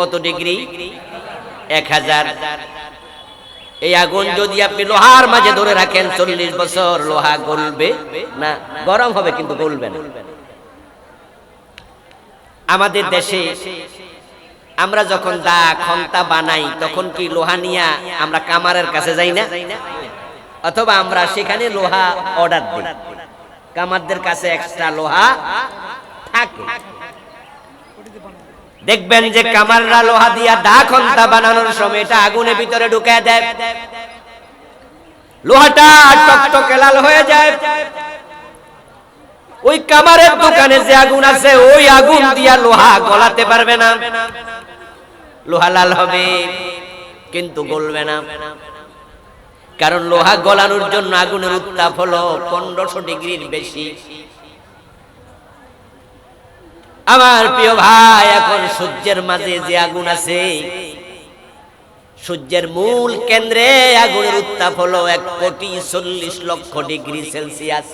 কত ডিগ্রি? 1000। এই আগুন যদি আপনি লোহার মাঝে ধরে রাখেন 40 বছর, লোহা গলবে না, গরম হবে কিন্তু গলবে না। আমাদের দেশে আমরা যখন দা খন্তা বানাই তখন কি লোহা নিয়ে আমরা কামারের কাছে যাই না? অথবা আমরা সেখানে লোহা অর্ডার দিই, কামারদের কাছে এক্সট্রা লোহা থাকে। দেখবেন যে কামাররা লোহা দিয়া দা খন্তা বানানোর সময় এটা আগুনের ভিতরে ঢুকায় দেয়, লোহাটা টকটকে লাল হয়ে যায়। ওই কামারের দোকানে যে আগুন আছে ওই আগুন দিয়া লোহা গলাতে পারবে না, লোহা লাল হবে কিন্তু গলবে না। কারণ লোহা গলানোর জন্য আগুনের উত্তাপ হলো 1500 ডিগ্রির বেশি। আমার প্রিয় ভাই, এখন সূর্যের মাঝে যে আগুন আছে, সূর্যের মূল কেন্দ্রে আগুনের উত্তাপ হলো 1,40,00,000 ডিগ্রি সেলসিয়াস।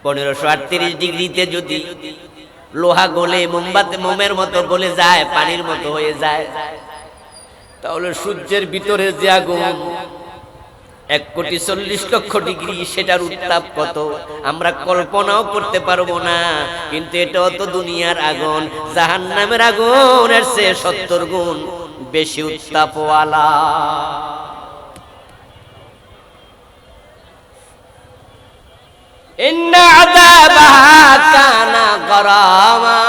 1538 ডিগ্রিতে যদি লোহা গলে মোমের মতো গলে যায়, পানির মতো হয়ে যায়, তাহলে সূর্যের ভিতরে যে আগুন 1,40,00,000 ডিগ্রি, সেটার উত্তাপ কত আমরা কল্পনাও করতে পারবো না। কিন্তু এটাও তো দুনিয়ার আগুন, জাহান্নামের আগুনের চেয়ে 70 গুণ বেশি উত্তাপওয়ালা। ইন্না আযাবাহা কানা গরামা।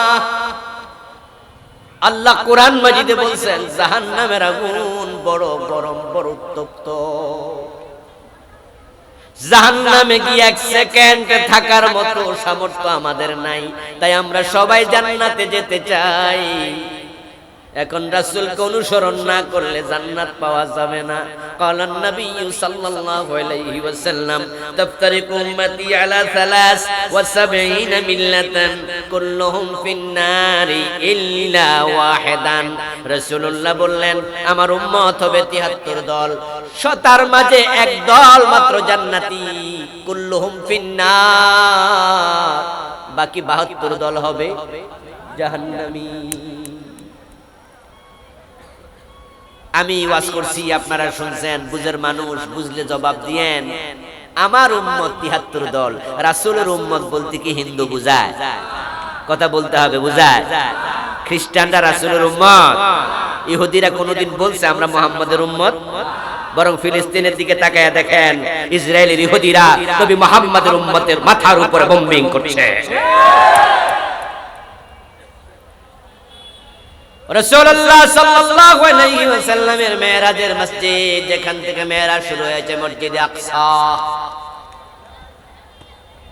আল্লাহ কোরআন মাজিদে বলছেন জাহান্নামের আগুন বড় গরম, বড় উত্তপ্ত। জাহান্নামে গিয়ে 1 সেকেন্ড থাকার মতো সামর্থ্য আমাদের নাই, তাই আমরা সবাই জান্নাতে যেতে চাই। এখন রাসূলকে অনুসরণ না করলে জান্নাত পাওয়া যাবে না। ক্বালান নবী সাল্লাল্লাহু আলাইহি ওয়াসাল্লাম তাফতারিকু উম্মতি আলা 73 মিল্লাতান কুল্লুহুম ফিন-নারি ইল্লা ওয়াহিদান। রাসূলুল্লাহ বললেন আমার উম্মত হবে 73 দল, তার মাঝে এক দল মাত্র জান্নাতি, কুল্লুহুম ফিন-নার, বাকি 72 দল হবে জাহান্নামী। আমি ওয়াজ করছি, আপনারা শুনছেন, বুঝের মানুষ বুঝলে জবাব দিয়েন। আমার উম্মত 73 দল, রাসূলের উম্মত বলতে কি হিন্দু বুঝায়? কথা বলতে হবে, বুঝায়? খ্রিস্টানরা রাসূলের উম্মত, ইহুদিরা কোনদিন বলছে আমরা মুহাম্মাদের উম্মত? বরং ফিলিস্তিনের দিকে তাকায়া দেখেন, ইসরায়েলের ইহুদিরা নবী মুহাম্মাদের উম্মতের মাথার উপরে বোম্বিং করছে। রাসূলুল্লাহ সাল্লাল্লাহু আলাইহি ওয়াসাল্লামের মেরাজের মসজিদ, যেখান থেকে মেরাজ শুরু হয়েছে মসজিদে আকসা,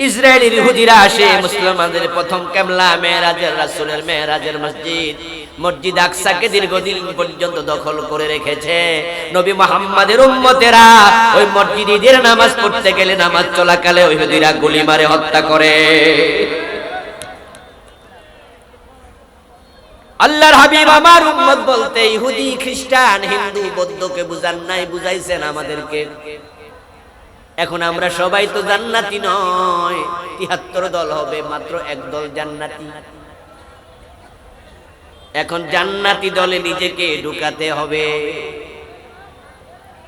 ইসরায়েলি ইহুদিরা আসে, মুসলমানদের প্রথম কিবলা মেরাজের রাসূলের মেরাজের মসজিদ, মসজিদ আকসাকে দীর্ঘদিন পর্যন্ত দখল করে রেখেছে। নবী মুহাম্মাদের উম্মতেরা ওই মসজিদে ঈদের নামাজ পড়তে গেলে নামাজ চলাকালে ইহুদিরা গুলি মারে হত্যা করে। আল্লাহর হাবিব আমার উম্মত বলতে ইহুদি, খ্রিস্টান, হিন্দু, বৌদ্ধকে বুঝান নাই, বুঝাইছেন আমাদেরকে। এখন আমরা সবাই তো জান্নাতি নয়, 73 দল হবে, মাত্র এক দল জান্নাতি। এখন জান্নাতি দলে নিজেকে ঢুকাতে হবে,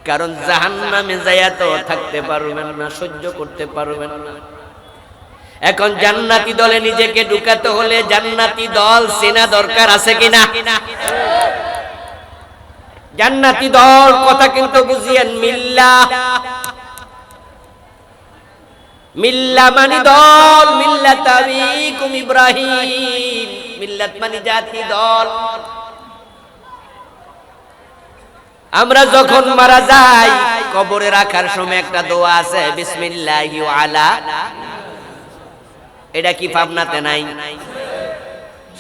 কারণ জাহান্নামে যায়া তো থাকতে পারবেন না, সহ্য করতে পারবেন না। এখন জান্নাতি দলে নিজেকে ঢুকাতে হলে জান্নাতি দল চেনা দরকার আছে কিনা? জান্নাতি দল কথা কিন্তু বুঝিয়েন, মিল্লাহ, মিল্লাহ মানে দল, মিল্লাত আবিকুম ইব্রাহিম, মিল্লাত মানে জাতি, দল। আমরা যখন মারা যাই কবরে রাখার সময় একটা দোয়া আছে, বিসমিল্লাহি ওয়া আলা, এটা কি ভাবনাতে নাই?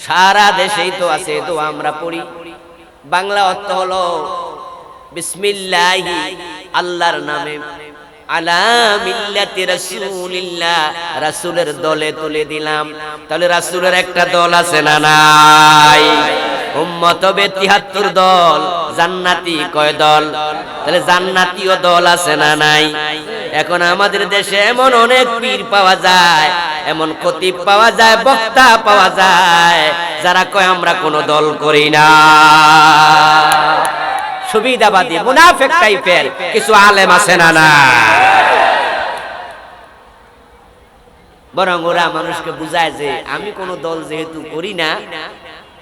সারা দেশেই তো আছে, তো আমরা পড়ি। বাংলা অর্থ হলো বিসমিল্লাহি, আল্লাহর নামে, আলা মিল্লাতি রাসূলিল্লাহ, রাসূলের দলে তুলে দিলাম। তাহলে রাসূলের একটা দল আছে না নাই? উম্মত হবে 73 দল, জান্নাতি কয় দল? তাহলে জান্নাতীয় দল আছে না নাই? এখন আমাদের দেশে এমন অনেক পীর পাওয়া যায়, এমন খতিব পাওয়া যায়, বক্তা পাওয়া যায়, যারা কয় আমরা কোনো দল করি না। সুবিধাবাদী মুনাফিক টাইপের কিছু আলেম আছে না না? বরং ওরা মানুষকে বুঝায় যে আমি কোনো দল যেহেতু করি না,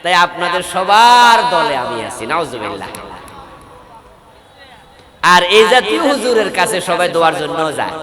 তাই আপনাদের সবার দলে আমি আছি। নাউজুবিল্লাহ। আর এই জাতীয় হুজুরের কাছে সবাই দোয়ার জন্য যায়।